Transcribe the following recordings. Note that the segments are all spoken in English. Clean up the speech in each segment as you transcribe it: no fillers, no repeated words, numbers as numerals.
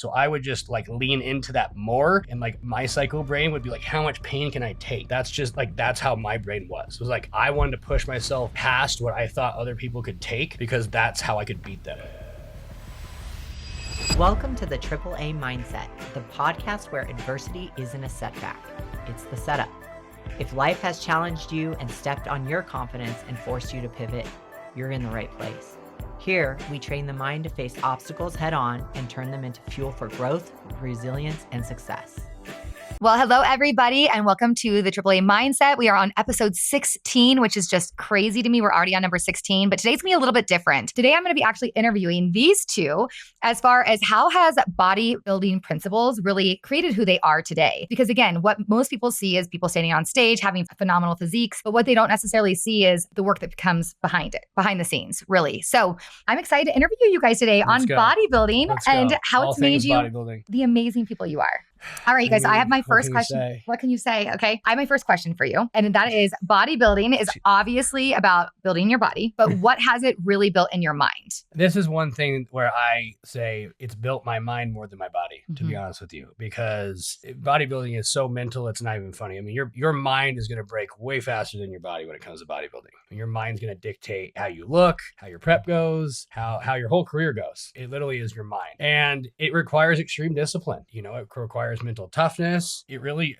So I would just like lean into that more. And like my psycho brain would be like, how much pain can I take? That's just like, that's how my brain was. It was like, I wanted to push myself past what I thought other people could take because that's how I could beat them. Welcome to the AAA Mindset, the podcast where adversity isn't a setback, it's the setup. If life has challenged you and stepped on your confidence and forced you to pivot, you're in the right place. Here, we train the mind to face obstacles head on and turn them into fuel for growth, resilience, and success. Well, hello, everybody, and welcome to the AAA Mindset. We are on episode 16, which is just crazy to me. We're already on number 16, but today's going to be a little bit different. Today, I'm going to be actually interviewing these two as far as how has bodybuilding principles really created who they are today? Because again, what most people see is people standing on stage, having phenomenal physiques, but what they don't necessarily see is the work that comes behind it, behind the scenes, really. So I'm excited to interview you guys today on bodybuilding and how it's made you the amazing people you are. All right, you guys, I have my first question. What can you say? Okay. I have my first question for you. And that is bodybuilding is obviously about building your body, but what has it really built in your mind? This is one thing where I say it's built my mind more than my body, to be honest with you, because bodybuilding is so mental. It's not even funny. I mean, your mind is going to break way faster than your body when it comes to bodybuilding. Your mind's going to dictate how you look, how your prep goes, how your whole career goes. It literally is your mind. And it requires extreme discipline. You know, it requires mental toughness. It really,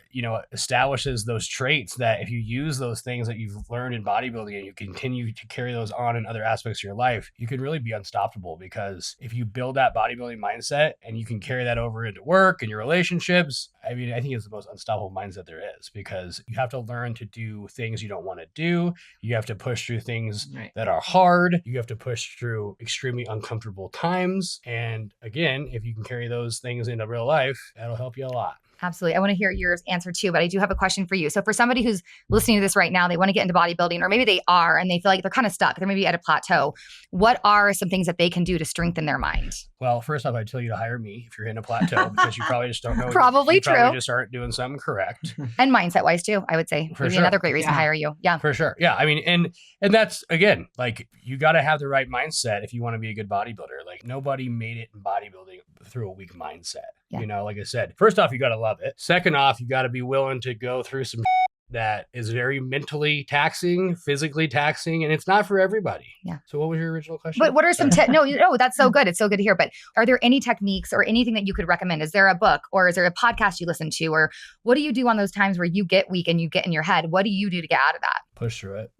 establishes those traits that if you use those things that you've learned in bodybuilding and you continue to carry those on in other aspects of your life, you can really be unstoppable. Because if you build that bodybuilding mindset and you can carry that over into work and your relationships, I mean, I think it's the most unstoppable mindset there is, because you have to learn to do things you don't want to do. You have to push through things that are hard. You have to push through extremely uncomfortable times. And again, if you can carry those things into real life, that'll help you a lot. Absolutely. I want to hear your answer too, but I do have a question for you. So for somebody who's listening to this right now, they want to get into bodybuilding, or maybe they are, and they feel like they're kind of stuck. They're maybe at a plateau. What are some things that they can do to strengthen their mind? Well, first off, I'd tell you to hire me if you're in a plateau, because you probably just don't know. Probably you true. Probably just aren't doing something correct. And mindset wise too, I would say. Maybe another great reason to hire you. Yeah. For sure. Yeah. I mean, and that's, again, like, you got to have the right mindset if you want to be a good bodybuilder. Like, nobody made it in bodybuilding through a weak mindset. Yeah. Like I said, first off, you got to love it. Second off, you got to be willing to go through some that is very mentally taxing, physically taxing, and it's not for everybody. Yeah. So what was your original question? But what are some, no, that's so good. It's so good to hear. But are there any techniques or anything that you could recommend? Is there a book or is there a podcast you listen to? Or what do you do on those times where you get weak and you get in your head? What do you do to get out of that? Push through it.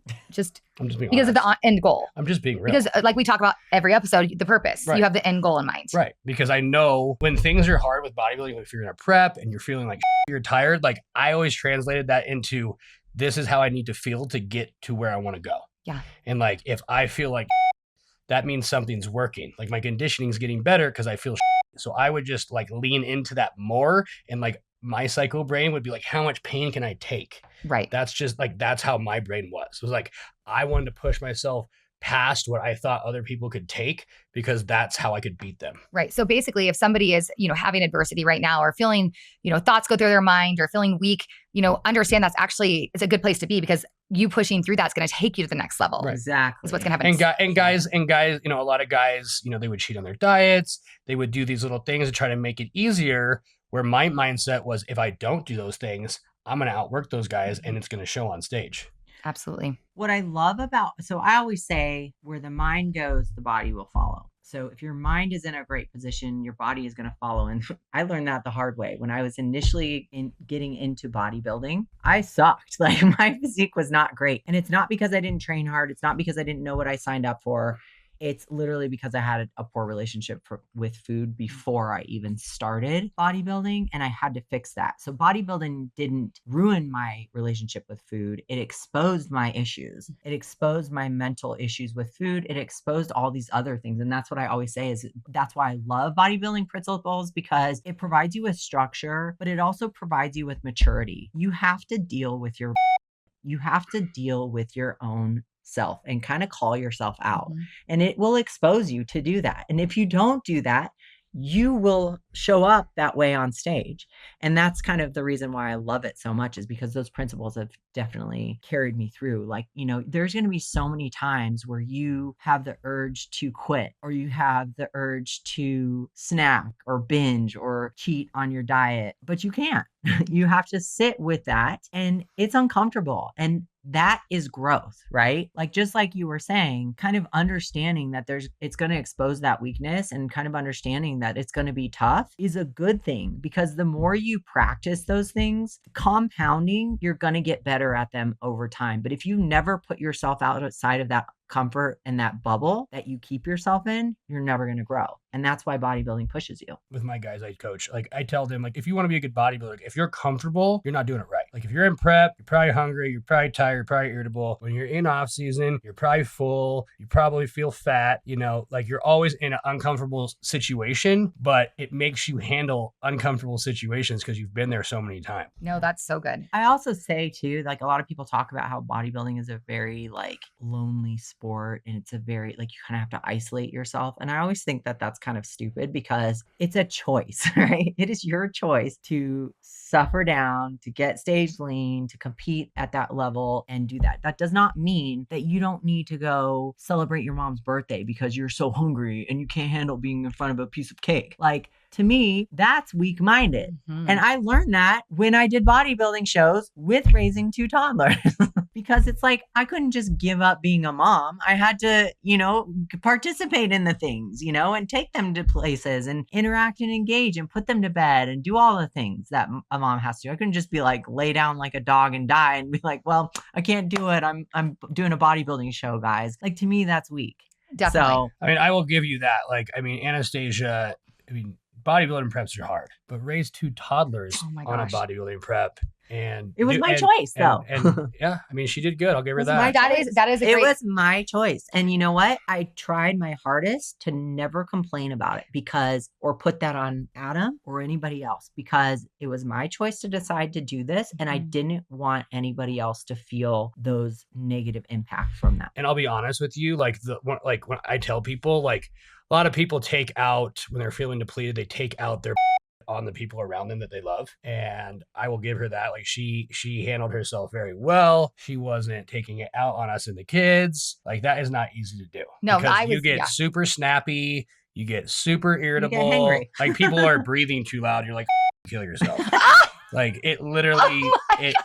I'm just being because honest. of the end goal. I'm just being real. Because like we talk about every episode, the purpose, you have the end goal in mind. Right. Because I know when things are hard with bodybuilding, if you're in a prep and you're feeling like you're tired, like I always translated that into, this is how I need to feel to get to where I want to go. Yeah. And like, if I feel like that means something's working, like my conditioning's getting better because I feel so I would just like lean into that more. And like my psycho brain would be like, how much pain can I take? Right. That's just like, that's how my brain was. It was like, I wanted to push myself past what I thought other people could take because that's how I could beat them. Right. So basically, if somebody is, having adversity right now or feeling, thoughts go through their mind or feeling weak, understand that's actually, it's a good place to be, because you pushing through that's going to take you to the next level. Right. Exactly. That's what's going to happen. And guys, a lot of guys, they would cheat on their diets. They would do these little things to try to make it easier, where my mindset was, if I don't do those things, I'm going to outwork those guys and it's going to show on stage. Absolutely. What I love so I always say, where the mind goes, the body will follow. So if your mind is in a great position, your body is going to follow. And I learned that the hard way. When I was initially getting into bodybuilding, I sucked. Like, my physique was not great. And it's not because I didn't train hard. It's not because I didn't know what I signed up for. It's literally because I had a poor relationship with food before I even started bodybuilding, and I had to fix that. So bodybuilding didn't ruin my relationship with food. It exposed my issues. It exposed my mental issues with food. It exposed all these other things. And that's what I always say is that's why I love bodybuilding principles, because it provides you with structure, but it also provides you with maturity. You have to deal with your own self and kind of call yourself out, and it will expose you to do that. And if you don't do that, you will show up that way on stage. And that's kind of the reason why I love it so much, is because those principles have definitely carried me through. Like, there's going to be so many times where you have the urge to quit, or you have the urge to snack or binge or cheat on your diet, but you can't. You have to sit with that, and it's uncomfortable. And that is growth, right? Like, just like you were saying, kind of understanding that it's going to expose that weakness, and kind of understanding that it's going to be tough is a good thing, because the more you practice those things, compounding, you're going to get better at them over time. But if you never put yourself outside of that comfort and that bubble that you keep yourself in, you're never going to grow. And that's why bodybuilding pushes you. With my guys I coach, like I tell them, like, if you want to be a good bodybuilder, if you're comfortable, you're not doing it right. Like if you're in prep, you're probably hungry, you're probably tired, you're probably irritable. When you're in off season, you're probably full, you probably feel fat, like you're always in an uncomfortable situation, but it makes you handle uncomfortable situations because you've been there so many times. No, that's so good. I also say too, like a lot of people talk about how bodybuilding is a very like lonely sport, and it's a very like you kind of have to isolate yourself. And I always think that that's kind of stupid, because it's a choice, right? It is your choice to suffer down, to get stage lean, to compete at that level and do that. That does not mean that you don't need to go celebrate your mom's birthday because you're so hungry and you can't handle being in front of a piece of cake. Like, to me, that's weak-minded. Mhm. And I learned that when I did bodybuilding shows with raising 2 toddlers, because it's like, I couldn't just give up being a mom. I had to, participate in the things, and take them to places and interact and engage and put them to bed and do all the things that a mom has to. I couldn't just be like, lay down like a dog and die and be like, well, I can't do it. I'm doing a bodybuilding show, guys. Like, to me, that's weak. Definitely. So, I will give you that. Like, Anastasia, bodybuilding preps are hard, but raise 2 toddlers Oh my on a gosh. bodybuilding prep. And it was my choice, though. And yeah, she did good. I'll give her It was my that. That is a It great. was my choice. And you know what? I tried my hardest to never complain about it, or put that on Adam or anybody else, because it was my choice to decide to do this. And I didn't want anybody else to feel those negative impacts from that. And I'll be honest with you, when I tell people, like, a lot of people take out, when they're feeling depleted, they take out their on the people around them that they love. And I will give her that. Like, she handled herself very well. She wasn't taking it out on us and the kids. Like, that is not easy to do. No, because you get super snappy, you get super irritable. You get hangry. Like, people are breathing too loud. You're like, kill yourself. Like, it literally,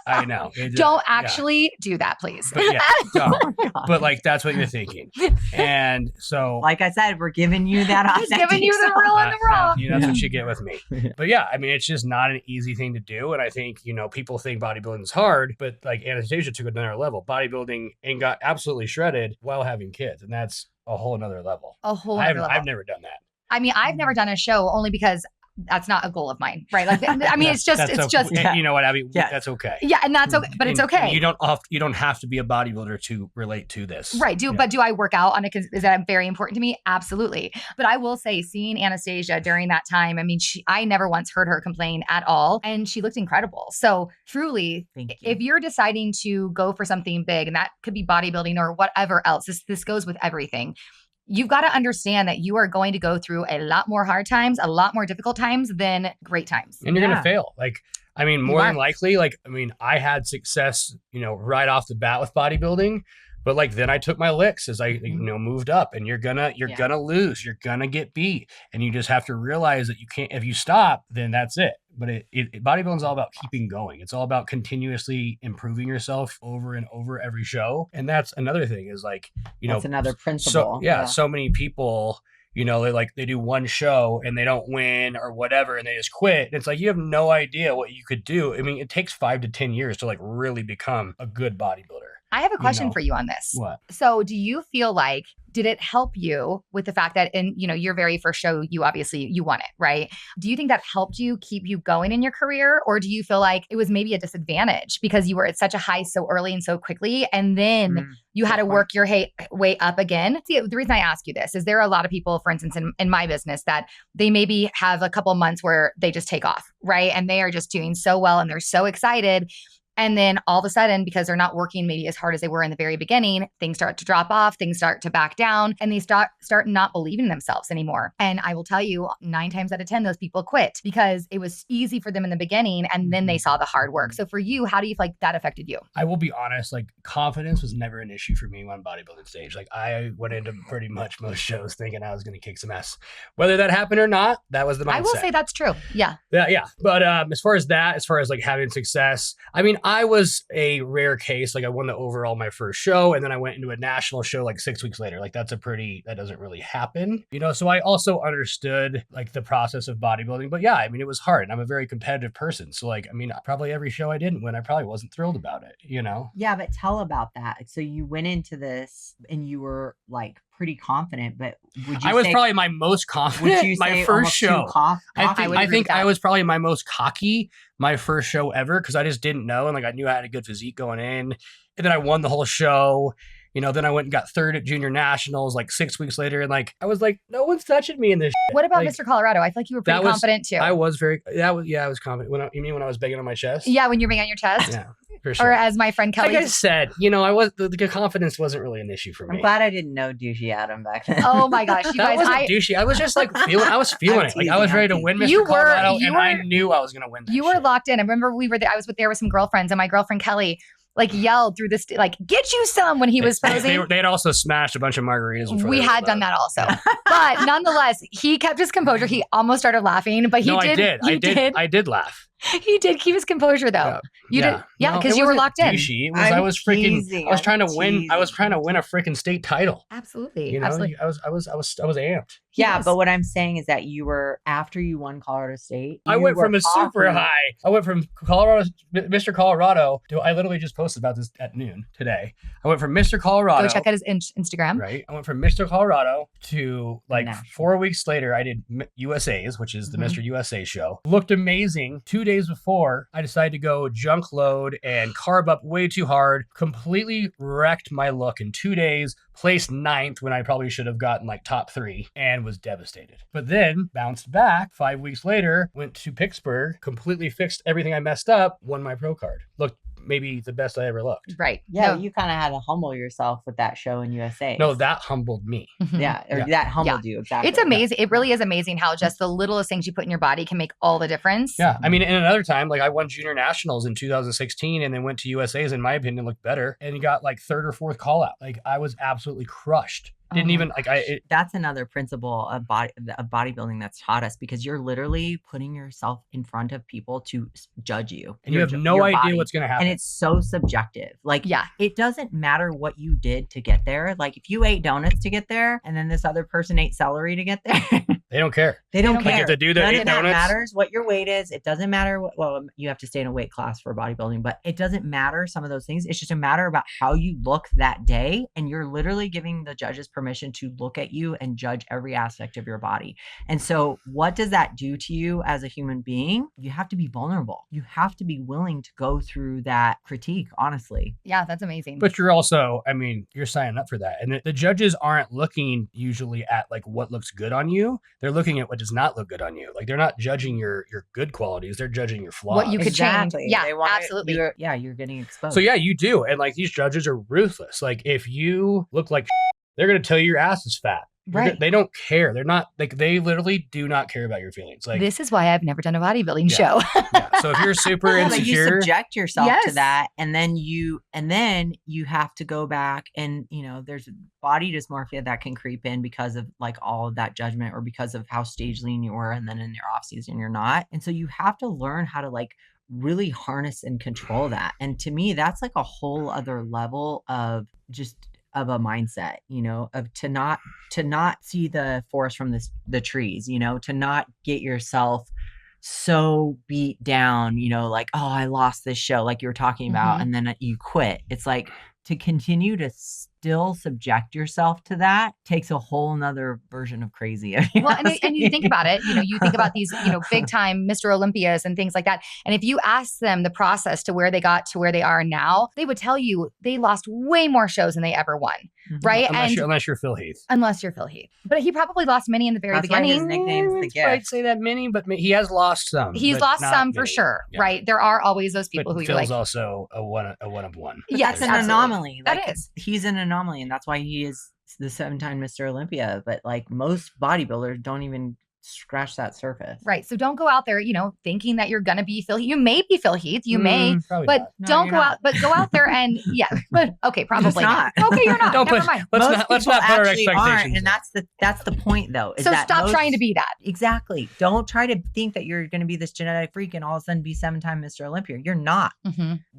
I know. Don't actually do that, please. But yeah, don't. But like, that's what you're thinking. And so, like I said, we're giving you that. He's giving you the real and the raw. that's what you get with me. But yeah, it's just not an easy thing to do. And I think, people think bodybuilding is hard, but like Anastasia took it to another level. Bodybuilding and got absolutely shredded while having kids. And that's a whole nother level. I've never done that. I've never done a show, only because that's not a goal of mine, right? Like, it's just, you know what, Abby? Yeah. That's okay. yeah, and that's okay, but it's okay. And you don't have to be a bodybuilder to relate to this, right? But do I work out on it? Is that very important to me? Absolutely. But I will say, seeing Anastasia during that time, I never once heard her complain at all, and she looked incredible. So truly, if you're deciding to go for something big, and that could be bodybuilding or whatever else, this goes with everything. You've got to understand that you are going to go through a lot more hard times, a lot more difficult times than great times. And you're going to fail. Like, more than likely, I had success, right off the bat with bodybuilding, but like, then I took my licks as I, moved up, and you're gonna lose, you're gonna get beat. And you just have to realize that you can't, if you stop, then that's it. But bodybuilding is all about keeping going. It's all about continuously improving yourself over and over every show. And that's another thing is like, that's another principle. So many people, they do one show and they don't win or whatever, and they just quit. And it's like, you have no idea what you could do. It takes 5 to 10 years to like really become a good bodybuilder. I have a question for you on this. What? So do you feel like, did it help you with the fact that in, your very first show, you won it, right? Do you think that helped you keep you going in your career? Or do you feel like it was maybe a disadvantage because you were at such a high so early and so quickly, and then you had to work your way up again? See, the reason I ask you this is there are a lot of people, for instance, in my business, that they maybe have a couple months where they just take off, right? And they are just doing so well and they're so excited. And then all of a sudden, because they're not working maybe as hard as they were in the very beginning, things start to drop off, things start to back down, and they start not believing in themselves anymore. And I will tell you, 9 times out of 10, those people quit because it was easy for them in the beginning, and then they saw the hard work. So for you, how do you feel like that affected you? I will be honest, like confidence was never an issue for me on bodybuilding stage. Like I went into pretty much most shows thinking I was going to kick some ass. Whether that happened or not, that was the mindset. I will say that's true. Yeah. Yeah. But as far as like having success, I mean, I was a rare case. Like I won the overall my first show, and then I went into a national show like 6 weeks later. Like that doesn't really happen, so I also understood like the process of bodybuilding. But yeah, I mean, it was hard. I'm a very competitive person. So like, I mean, probably every show I didn't win, I probably wasn't thrilled about it, Yeah, but tell about that. So you went into this and you were like pretty confident, but I was probably my most confident. Would you my say first show. I think I was probably my most cocky my first show ever, because I just didn't know, and like I knew I had a good physique going in, and then I won the whole show. Then I went and got third at junior nationals like 6 weeks later, and like I was like, no one's touching me in this shit. What about like, Mr. Colorado? I feel like you were pretty confident too. I was confident. You mean when I was banging on my chest? Yeah, when you're banging on your chest. Yeah. For sure. Or as my friend Kelly, like I said, I was the confidence wasn't really an issue for me. I'm glad I didn't know douchey Adam back then. Oh my gosh, you that guys! wasn't douchey. I was just like feeling. I was feeling it. Like I was ready to win Mr. Colorado, and I knew I was going to win. You were locked in. I remember we were there. I was there with some girlfriends, and my girlfriend Kelly like yelled through this, like, get you some when he was posing. They had also smashed a bunch of margaritas. We had done that also. But nonetheless, he kept his composure. He almost started laughing, but I did laugh. He did keep his composure though. You did, because you were locked in. I was trying to win. I was trying to win a freaking state title. Absolutely. Absolutely. I was amped. Yeah, but what I'm saying is that you were, after you won Colorado State, I went from a super high. I went from Mr. Colorado to, I literally just posted about this at noon today. I went from Mr. Colorado. Go check out his Instagram. Right. I went from Mr. Colorado to like 4 weeks later, I did USA's, which is the Mr. USA show. Looked amazing. 2 days before, I decided to go junk load and carb up way too hard. Completely wrecked my look in 2 days. Placed 9th when I probably should have gotten like top 3, and was devastated. But then bounced back 5 weeks later, went to Pittsburgh, completely fixed everything I messed up, won my pro card. Looked maybe the best I ever looked. Right. Yeah, you kind of had to humble yourself with that show in USA. No, that humbled me. That humbled you. Exactly. It's amazing. It really is amazing how just the littlest things you put in your body can make all the difference. Yeah. I mean, in another time, like I won junior nationals in 2016 and then went to USA's, in my opinion, looked better, and got like 3rd or 4th call out. Like I was absolutely crushed. Didn't even like that's another principle of bodybuilding that's taught us, because you're literally putting yourself in front of people to judge you, and you have no idea what's going to happen, and it's so subjective. Like, it doesn't matter what you did to get there. Like if you ate donuts to get there and then this other person ate celery to get there, they don't care. They don't care. Like if the dude that ate donuts, matters what your weight is. It doesn't matter well, you have to stay in a weight class for bodybuilding, but it doesn't matter some of those things. It's just a matter about how you look that day, and you're literally giving the judges permission to look at you and judge every aspect of your body. And so what does that do to you as a human being? You have to be vulnerable. You have to be willing to go through that critique, honestly. Yeah, that's amazing. But you're also, I mean, you're signing up for that. And the judges aren't looking usually at like what looks good on you. They're looking at what does not look good on you. Like they're not judging your good qualities. They're judging your flaws. What you could change. Yeah, absolutely. You're getting exposed. So yeah, you do. And like these judges are ruthless. Like if you look like they're going to tell you your ass is fat. Right. They don't care. They're not like, they literally do not care about your feelings. Like this is why I've never done a bodybuilding show. So if you're super insecure, you subject yourself to that, and then you have to go back, and there's body dysmorphia that can creep in because of like all of that judgment, or because of how stage lean you were, and then in your off season you're not. And so you have to learn how to like really harness and control that. And to me, that's like a whole other level of a mindset, of to not see the forest from the trees, to not get yourself so beat down, like, oh, I lost this show, like you were talking about, and then you quit. It's like, to continue to still subject yourself to that takes a whole nother version of crazy. Well, and you think about it, you think about these, big time Mr. Olympias and things like that. And if you ask them the process to where they got to where they are now, they would tell you they lost way more shows than they ever won. right? Unless you're Phil Heath. Unless you're Phil Heath. But he probably lost many in the very That's why his beginning. nickname's the Gift. I'd say that many, but he has lost some. He's lost some for sure, right? There are always those people but who Phil's you're like, also a one of one. But yes, that's an anomaly. Like, that is. He's an anomaly, and that's why he is the 7-time Mr. Olympia. But like most bodybuilders don't even scratch that surface. Right. So don't go out there, thinking that you're going to be Phil Heath. You may be Phil Heath. You may, but don't go out, but go out there and but okay, probably not. Okay, you're not. Never mind. Let's not put our expectations. And that's the point though. So stop trying to be that. Exactly. Don't try to think that you're going to be this genetic freak and all of a sudden be 7-time Mr. Olympia. You're not.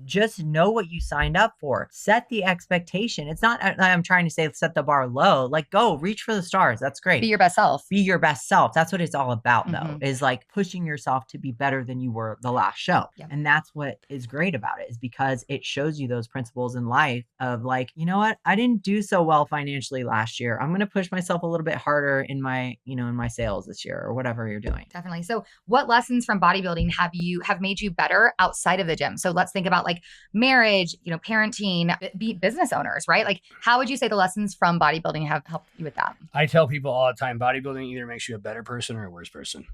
Just know what you signed up for. Set the expectation. It's not, I'm trying to say set the bar low. Like go reach for the stars. That's great. Be your best self. Be your best self. That's what it's all about though, is like pushing yourself to be better than you were the last show. Yep. And that's what is great about it, is because it shows you those principles in life of like, you know what, I didn't do so well financially last year. I'm going to push myself a little bit harder in my, in my sales this year or whatever you're doing. Definitely. So what lessons from bodybuilding have made you better outside of the gym? So let's think about like marriage, parenting, be business owners, right? Like how would you say the lessons from bodybuilding have helped you with that? I tell people all the time, bodybuilding either makes you a better person or a worse person.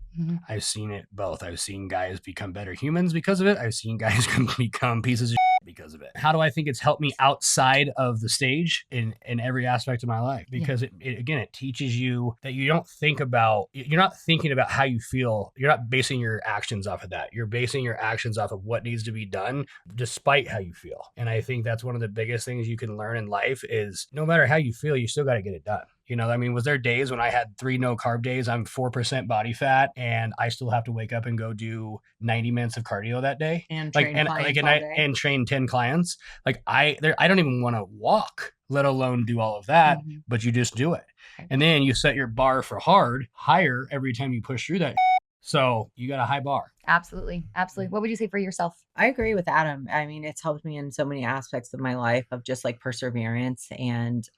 I've seen it both. I've seen guys become better humans because of it. I've seen guys become pieces of shit because of it. How do I think it's helped me outside of the stage in every aspect of my life? Because it teaches you that you're not thinking about how you feel. You're not basing your actions off of that. You're basing your actions off of what needs to be done despite how you feel. And I think that's one of the biggest things you can learn in life is no matter how you feel, you still got to get it done. Was there days when I had 3 no carb days, I'm 4% body fat, and I still have to wake up and go do 90 minutes of cardio that day and train 10 clients. Like I don't even want to walk, let alone do all of that, but you just do it. And then you set your bar for higher every time you push through that. So you got a high bar. Absolutely. Absolutely. What would you say for yourself? I agree with Adam. I mean, it's helped me in so many aspects of my life of just like perseverance and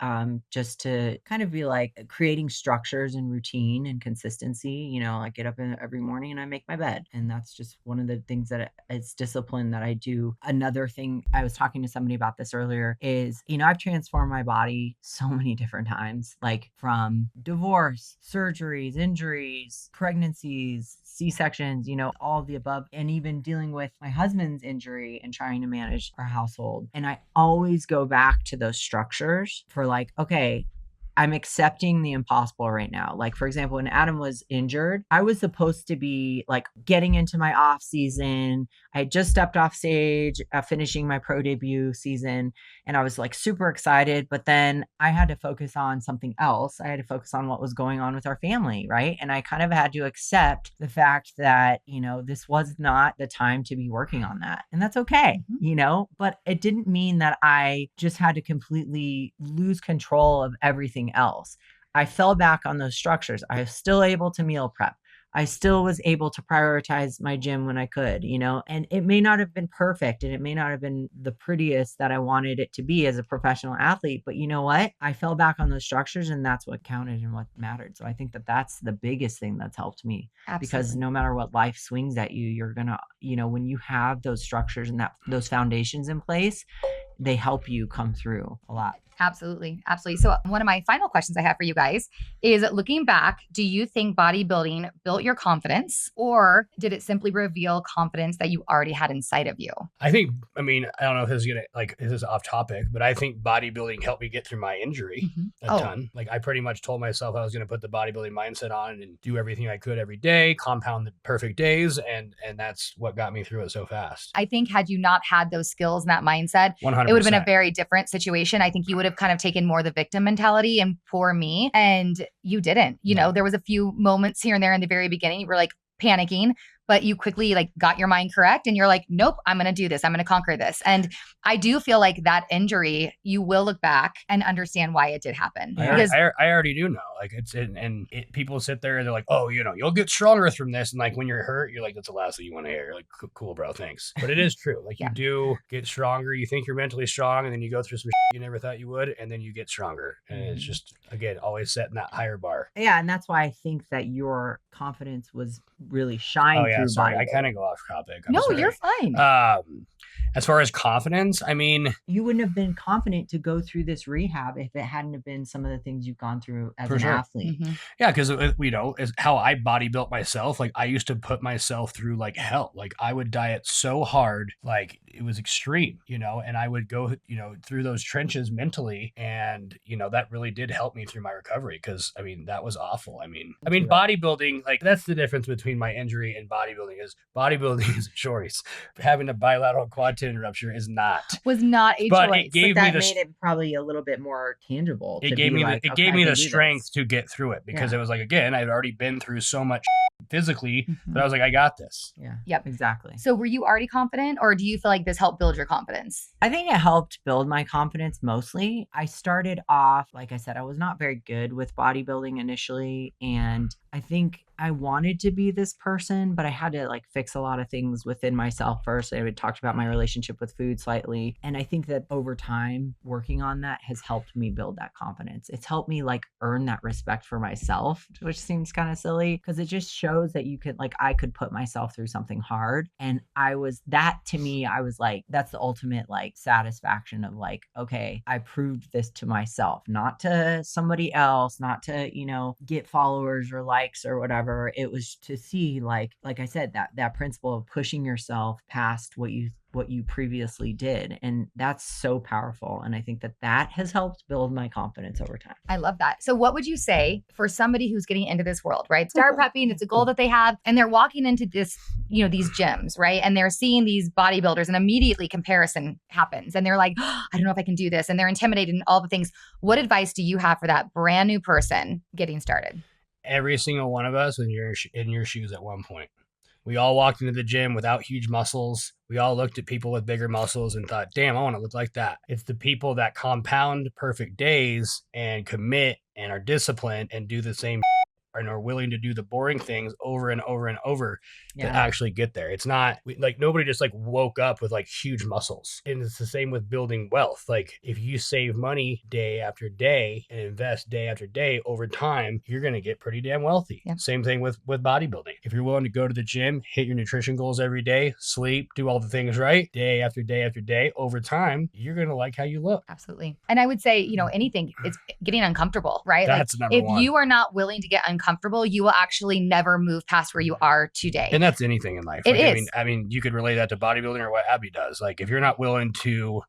just to kind of be like creating structures and routine and consistency. I get up every morning and I make my bed. And that's just one of the things that it's discipline that I do. Another thing, I was talking to somebody about this earlier, is, I've transformed my body so many different times, like from divorce, surgeries, injuries, pregnancies, C-sections, all of the above, and even dealing with my husband's injury and trying to manage our household. And I always go back to those structures for like, okay, I'm accepting the impossible right now. Like, for example, when Adam was injured, I was supposed to be like getting into my off season. I had just stepped off stage, finishing my pro debut season, and I was like super excited. But then I had to focus on something else. I had to focus on what was going on with our family, right? And I kind of had to accept the fact that, this was not the time to be working on that. And that's okay, but it didn't mean that I just had to completely lose control of everything else. I fell back on those structures. I was still able to meal prep. I still was able to prioritize my gym when I could, and it may not have been perfect and it may not have been the prettiest that I wanted it to be as a professional athlete, but you know what? I fell back on those structures and that's what counted and what mattered. So I think that that's the biggest thing that's helped me. Absolutely. Because no matter what life swings at you, you're going to, when you have those structures and those foundations in place, they help you come through a lot. Absolutely. Absolutely. So one of my final questions I have for you guys is, looking back, do you think bodybuilding built your confidence, or did it simply reveal confidence that you already had inside of you? I don't know if this is off topic, but I think bodybuilding helped me get through my injury a ton. Like I pretty much told myself I was going to put the bodybuilding mindset on and do everything I could every day, compound the perfect days. And that's what got me through it so fast. I think had you not had those skills and that mindset, 100%. It would have been a very different situation. I think you would have kind of taken more the victim mentality and poor me, and you didn't. There was a few moments here and there in the very beginning you were like panicking, but you quickly like got your mind correct and you're like, nope, I'm going to do this. I'm going to conquer this. And I do feel like that injury, you will look back and understand why it did happen. Because I already do know. Like people sit there and they're like, oh, you'll get stronger from this. And like when you're hurt, you're like, that's the last thing you want to hear. You're like, cool, bro, thanks. But it is true. Like you do get stronger. You think you're mentally strong, and then you go through some shit you never thought you would, and then you get stronger. And it's just, again, always setting that higher bar. Yeah, and that's why I think that your confidence was really shined through. Sorry, I kind of go off topic. No, you're fine. As far as confidence, I mean, you wouldn't have been confident to go through this rehab if it hadn't have been some of the things you've gone through as For an sure. athlete. yeah, because is how I body built myself. Like I used to put myself through like hell. Like I would diet so hard, like it was extreme, and I would go, through those trenches mentally, and that really did help me through my recovery. Because I mean, that was awful. I mean, bodybuilding, like that's the difference between my injury and bodybuilding. Is bodybuilding is a choice. Having a bilateral quad tendon rupture is not. Was not a But choice. it gave But me that made it probably a little bit more tangible. it to gave be me like, the, it okay, gave I me can the do strength this. to get through it, because Yeah. it was like, again, I'd already been through so much physically Mhm. that I was like, I got this. Yeah. Yep. Exactly. So were you already confident, or do you feel like this helped build your confidence? I think it helped build my confidence mostly. I started off, like I said, I was not very good with bodybuilding initially. And I think I wanted to be this person, but I had to like fix a lot of things within myself first. I had talked about my relationship with food slightly. And I think that over time, working on that has helped me build that confidence. It's helped me like earn that respect for myself, which seems kind of silly because it just shows that you could, like, I could put myself through something hard. And to me, I was like, that's the ultimate like satisfaction of like, okay, I proved this to myself, not to somebody else, not to, get followers or likes or whatever. It was to see like I said, that principle of pushing yourself past what you previously did. And that's so powerful. And I think that has helped build my confidence over time. I love that. So what would you say for somebody who's getting into this world, right? Start prepping, it's a goal that they have, and they're walking into this, these gyms, right? And they're seeing these bodybuilders, and immediately comparison happens. And they're like, oh, I don't know if I can do this. And they're intimidated and all the things. What advice do you have for that brand new person getting started? Every single one of us, when you're in your shoes at one point, we all walked into the gym without huge muscles. We all looked at people with bigger muscles and thought, damn, I want to look like that. It's the people that compound perfect days and commit and are disciplined and do the same and are willing to do the boring things over and over and over to actually get there. It's not like nobody just like woke up with like huge muscles. And it's the same with building wealth. Like if you save money day after day and invest day after day over time, you're going to get pretty damn wealthy. Yep. Same thing with bodybuilding. If you're willing to go to the gym, hit your nutrition goals every day, sleep, do all the things right, day after day after day, over time, you're going to like how you look. Absolutely. And I would say, anything, it's getting uncomfortable, right? That's like, number one. If you are not willing to get uncomfortable, you will actually never move past where you are today. And that's anything in life. It is. I mean, you could relate that to bodybuilding or what Abby does. Like if you're not willing to,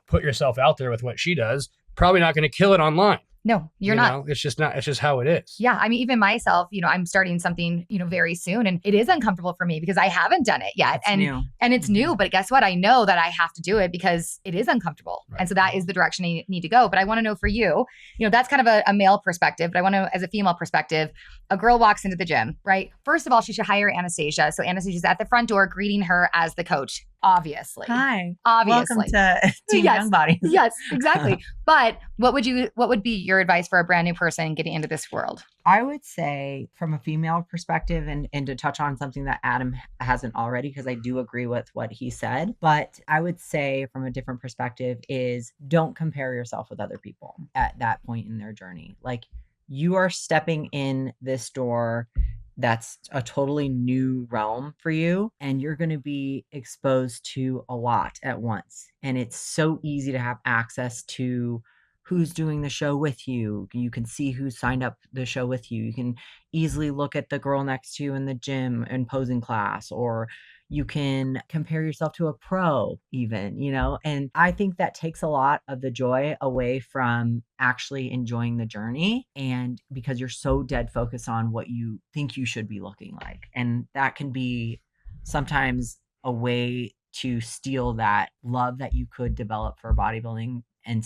put yourself out there with what she does, probably not going to kill it online. No, you're not. It's just how it is. Yeah. I mean, even myself, I'm starting something, very soon, and it is uncomfortable for me because I haven't done it yet. And it's new, but guess what? I know that I have to do it because it is uncomfortable. Right. And so that is the direction I need to go. But I want to know for you, that's kind of a male perspective, but I want to know as a female perspective, a girl walks into the gym, right? First of all, she should hire Anastasia. So Anastasia's at the front door greeting her as the coach. Obviously. Hi. Obviously. Welcome to Team Young Bodies. Yes, exactly. But what would be your advice for a brand new person getting into this world? I would say from a female perspective, and to touch on something that Adam hasn't already, because I do agree with what he said, but I would say from a different perspective is don't compare yourself with other people at that point in their journey. Like you are stepping in this door that's a totally new realm for you, and you're going to be exposed to a lot at once. And it's so easy to have access to who's doing the show with you. You can see who signed up the show with you. You can easily look at the girl next to you in the gym and posing class, or you can compare yourself to a pro even, and I think that takes a lot of the joy away from actually enjoying the journey, and because you're so dead focused on what you think you should be looking like. And that can be sometimes a way to steal that love that you could develop for bodybuilding and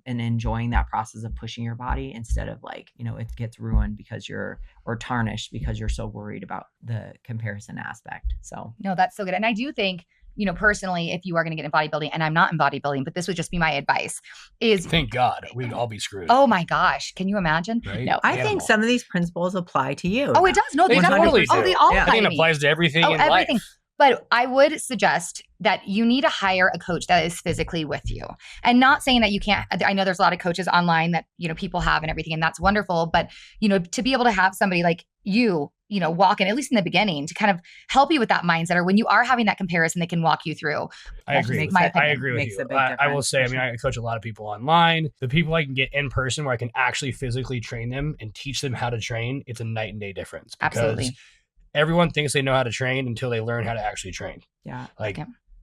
enjoying that process of pushing your body instead of like, it gets ruined or tarnished because you're so worried about the comparison aspect. So no, that's so good. And I do think, personally, if you are going to get in bodybuilding, and I'm not in bodybuilding, but this would just be my advice is thank God we'd all be screwed. Oh my gosh. Can you imagine? Right? No. I think some of these principles apply to you. Oh, it does. No, they totally do. They all I think it applies to everything in everything. life. But I would suggest that you need to hire a coach that is physically with you. And not saying that you can't, I know there's a lot of coaches online that, people have and everything, and that's wonderful. But, to be able to have somebody like you walk in, at least in the beginning, to kind of help you with that mindset, or when you are having that comparison, they can walk you through. I agree. I agree with you. I will say, I coach a lot of people online. The people I can get in person where I can actually physically train them and teach them how to train, it's a night and day difference. Because absolutely. Everyone thinks they know how to train until they learn how to actually train. Yeah.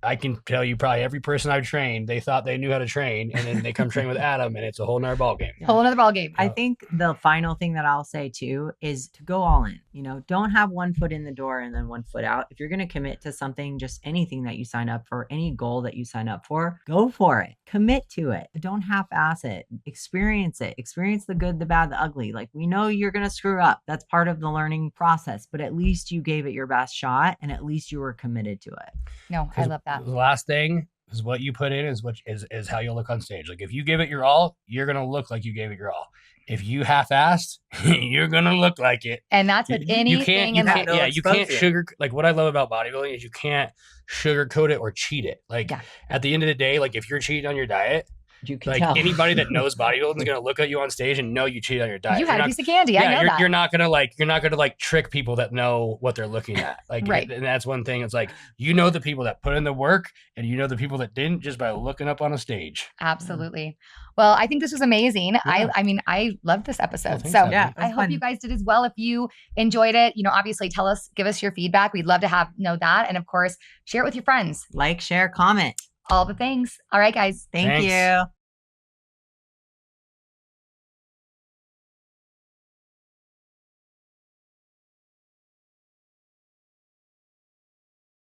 I can tell you probably every person I've trained, they thought they knew how to train, and then they come train with Adam, and it's a whole nother ball game. Yeah. Whole nother ball game. I think the final thing that I'll say too is to go all in. Don't have one foot in the door and then one foot out. If you're going to commit to something, just anything that you sign up for, any goal that you sign up for, go for it. Commit to it. Don't half-ass it. Experience it. Experience the good, the bad, the ugly. Like, we know you're going to screw up. That's part of the learning process, but at least you gave it your best shot, and at least you were committed to it. No, I love that. The last thing is what you put in is how you'll look on stage. Like, if you give it your all, you're going to look like you gave it your all. If you half-assed, you're going to look like it. And that's with anything. You can't sugar. Like, what I love about bodybuilding is you can't sugarcoat it or cheat it. Like, at the end of the day, like, if you're cheating on your diet, you can tell. Anybody that knows bodybuilding is going to look at you on stage and know you cheated on your diet. You had a piece of candy. I know that. You're not going to trick people that know what they're looking at. Like, right. And that's one thing. It's like, the people that put in the work, and the people that didn't, just by looking up on a stage. Absolutely. Well, I think this was amazing. Yeah. I loved this episode. I hope you guys did as well. If you enjoyed it, obviously give us your feedback. We'd love to know that. And of course, share it with your friends. Like, share, comment. All the things. All right, guys. Thanks. You.